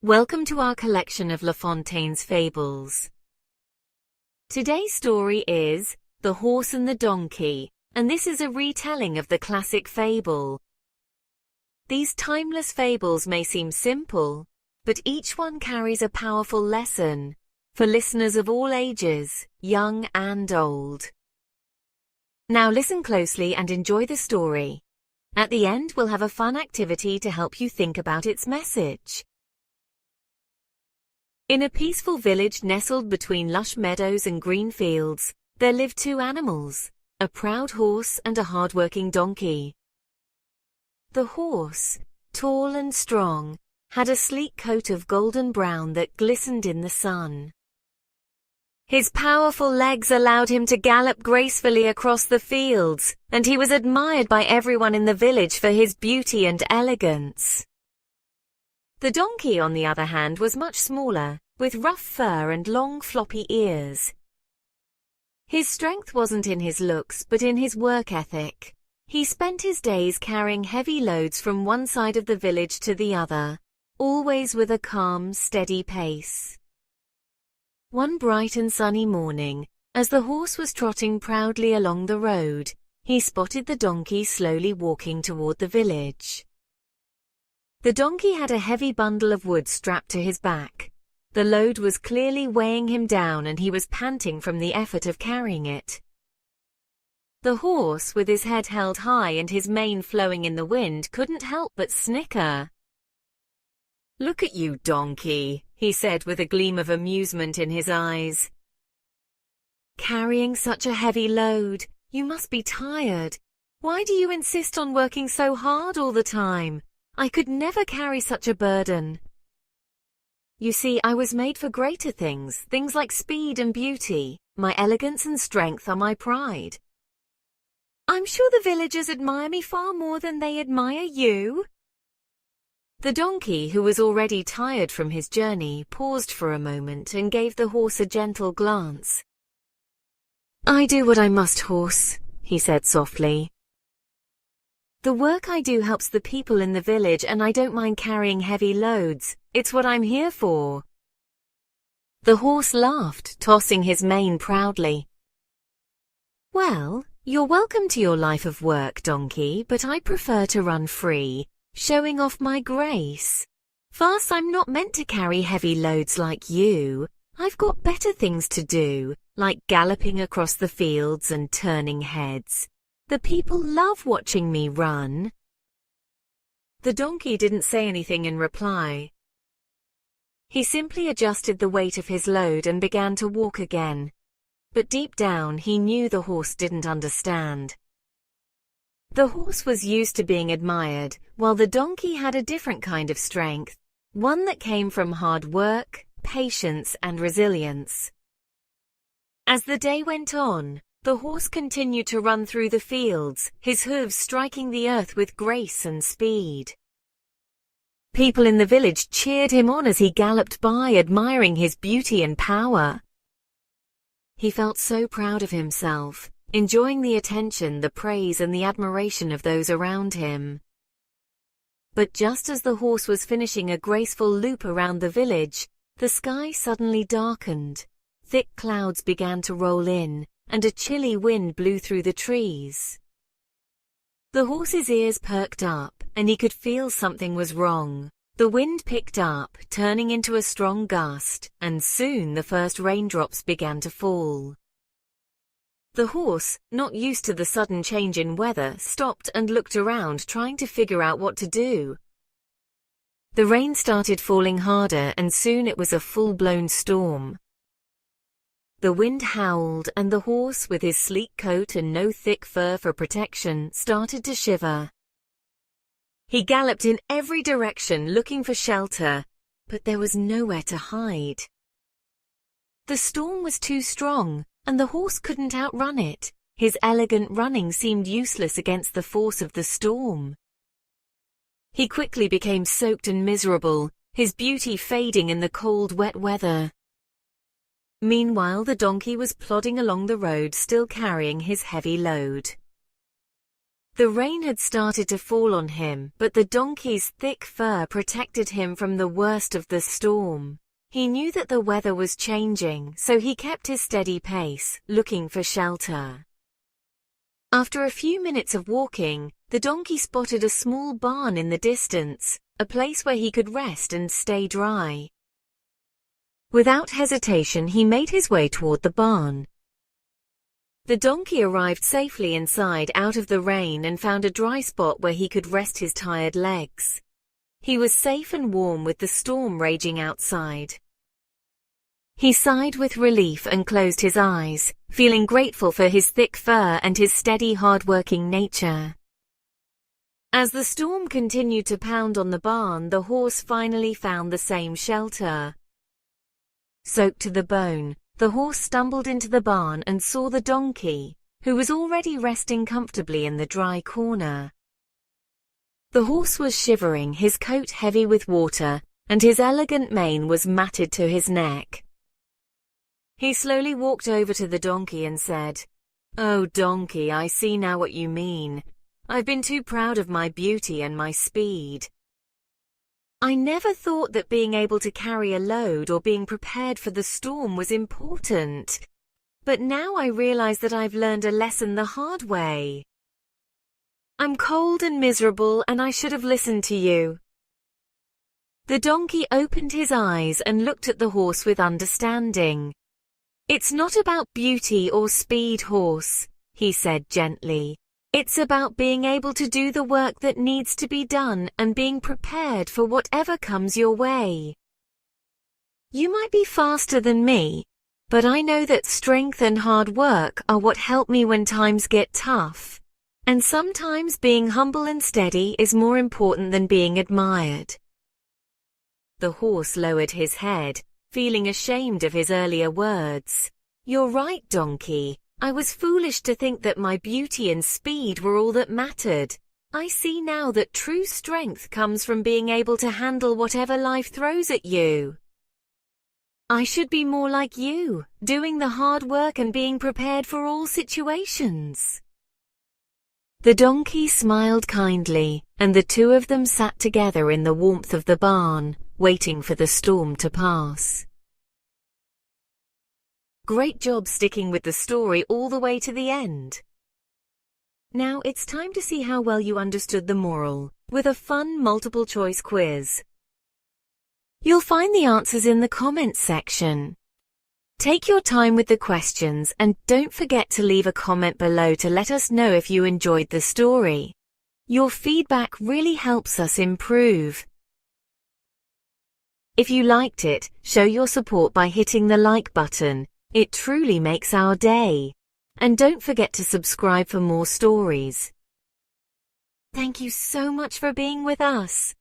Welcome to our collection of La Fontaine's fables. Today's story is The Horse and the Donkey, and this is a retelling of the classic fable. These timeless fables may seem simple, but each one carries a powerful lesson for listeners of all ages, young and old. Now listen closely and enjoy the story. At the end, we'll have a fun activity to help you think about its message. In a peaceful village nestled between lush meadows and green fields, there lived two animals, a proud horse and a hard-working donkey. The horse, tall and strong, had a sleek coat of golden brown that glistened in the sun. His powerful legs allowed him to gallop gracefully across the fields, and he was admired by everyone in the village for his beauty and elegance. The donkey, on the other hand, was much smaller, with rough fur and long floppy ears. His strength wasn't in his looks, but in his work ethic. He spent his days carrying heavy loads from one side of the village to the other, always with a calm, steady pace. One bright and sunny morning, as the horse was trotting proudly along the road, he spotted the donkey slowly walking toward the village. The donkey had a heavy bundle of wood strapped to his back. The load was clearly weighing him down and he was panting from the effort of carrying it. The horse, with his head held high and his mane flowing in the wind, couldn't help but snicker. "Look at you, donkey," he said with a gleam of amusement in his eyes. "Carrying such a heavy load, you must be tired. Why do you insist on working so hard all the time? I could never carry such a burden." "You see, I was made for greater things like speed and beauty. My elegance and strength are my pride." "I'm sure the villagers admire me far more than they admire you." The donkey, who was already tired from his journey, paused for a moment and gave the horse a gentle glance. "I do what I must, horse," he said softly. "The work I do helps the people in the village, and I don't mind carrying heavy loads. It's what I'm here for." The horse laughed, tossing his mane proudly. "Well, you're welcome to your life of work, donkey, but I prefer to run free, showing off my grace. First, I'm not meant to carry heavy loads like you. I've got better things to do, like galloping across the fields and turning heads. The people love watching me run." The donkey didn't say anything in reply. He simply adjusted the weight of his load and began to walk again. But deep down he knew the horse didn't understand. The horse was used to being admired, while the donkey had a different kind of strength, one that came from hard work, patience, and resilience. As the day went on, the horse continued to run through the fields, his hooves striking the earth with grace and speed. People in the village cheered him on as he galloped by, admiring his beauty and power. He felt so proud of himself, enjoying the attention, the praise, and the admiration of those around him. But just as the horse was finishing a graceful loop around the village, the sky suddenly darkened. Thick clouds began to roll in, and a chilly wind blew through the trees. The horse's ears perked up, and he could feel something was wrong. The wind picked up, turning into a strong gust, and soon the first raindrops began to fall. The horse, not used to the sudden change in weather, stopped and looked around, trying to figure out what to do. The rain started falling harder, and soon it was a full-blown storm. The wind howled, and the horse, with his sleek coat and no thick fur for protection, started to shiver. He galloped in every direction, looking for shelter, but there was nowhere to hide. The storm was too strong, and the horse couldn't outrun it. His elegant running seemed useless against the force of the storm. He quickly became soaked and miserable, his beauty fading in the cold, wet weather. Meanwhile, the donkey was plodding along the road, still carrying his heavy load. The rain had started to fall on him, but the donkey's thick fur protected him from the worst of the storm. He knew that the weather was changing, so he kept his steady pace, looking for shelter. After a few minutes of walking, the donkey spotted a small barn in the distance, a place where he could rest and stay dry. Without hesitation, he made his way toward the barn. The donkey arrived safely inside out of the rain and found a dry spot where he could rest his tired legs. He was safe and warm with the storm raging outside. He sighed with relief and closed his eyes, feeling grateful for his thick fur and his steady, hard-working nature. As the storm continued to pound on the barn, the horse finally found the same shelter. Soaked to the bone, the horse stumbled into the barn and saw the donkey, who was already resting comfortably in the dry corner. The horse was shivering, his coat heavy with water, and his elegant mane was matted to his neck. He slowly walked over to the donkey and said, "Oh, donkey, I see now what you mean. I've been too proud of my beauty and my speed. I never thought that being able to carry a load or being prepared for the storm was important. But now I realize that I've learned a lesson the hard way. I'm cold and miserable, and I should have listened to you." The donkey opened his eyes and looked at the horse with understanding. "It's not about beauty or speed, horse," he said gently. "It's about being able to do the work that needs to be done and being prepared for whatever comes your way. You might be faster than me, but I know that strength and hard work are what help me when times get tough. And sometimes being humble and steady is more important than being admired." The horse lowered his head, feeling ashamed of his earlier words. "You're right, donkey. I was foolish to think that my beauty and speed were all that mattered. I see now that true strength comes from being able to handle whatever life throws at you. I should be more like you, doing the hard work and being prepared for all situations." The donkey smiled kindly, and the two of them sat together in the warmth of the barn, waiting for the storm to pass. Great job sticking with the story all the way to the end. Now it's time to see how well you understood the moral, with a fun multiple-choice quiz. You'll find the answers in the comments section. Take your time with the questions and don't forget to leave a comment below to let us know if you enjoyed the story. Your feedback really helps us improve. If you liked it, show your support by hitting the like button. It truly makes our day. And don't forget to subscribe for more stories. Thank you so much for being with us.